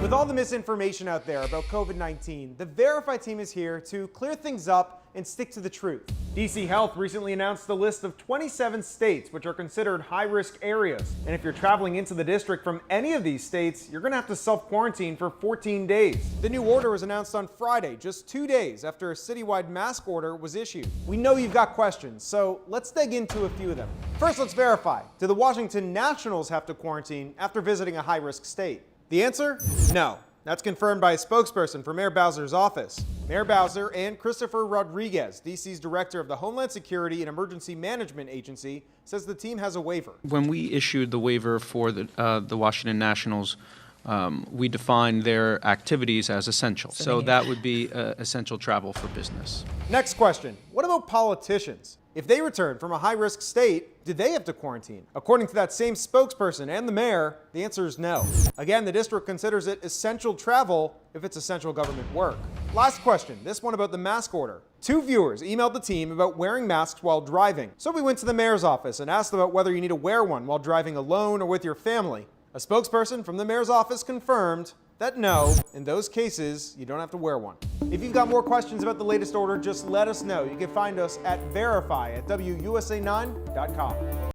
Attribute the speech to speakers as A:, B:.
A: With all the misinformation out there about COVID-19, the Verify team is here to clear things up and stick to the truth. DC Health recently announced a list of 27 states which are considered high-risk areas. And if you're traveling into the district from any of these states, you're going to have to self-quarantine for 14 days. The new order was announced on Friday, just 2 days after a citywide mask order was issued. We know you've got questions, so let's dig into a few of them. First, let's verify. Do the Washington Nationals have to quarantine after visiting a high-risk state? The answer? No. That's confirmed by a spokesperson for Mayor Bowser's office. Mayor Bowser and Christopher Rodriguez, DC's director of the Homeland Security and Emergency Management Agency, says the team has a waiver.
B: When we issued the waiver for the Washington Nationals, we defined their activities as essential. So that would be essential travel for business.
A: Next question. What about politicians? If they return from a high-risk state, do they have to quarantine? According to that same spokesperson and the mayor, the answer is no. Again, the district considers it essential travel if it's essential government work. Last question, this one about the mask order. 2 viewers emailed the team about wearing masks while driving. So we went to the mayor's office and asked about whether you need to wear one while driving alone or with your family. A spokesperson from the mayor's office confirmed that no, in those cases, you don't have to wear one. If you've got more questions about the latest order, just let us know. You can find us at verify@WUSA9.com.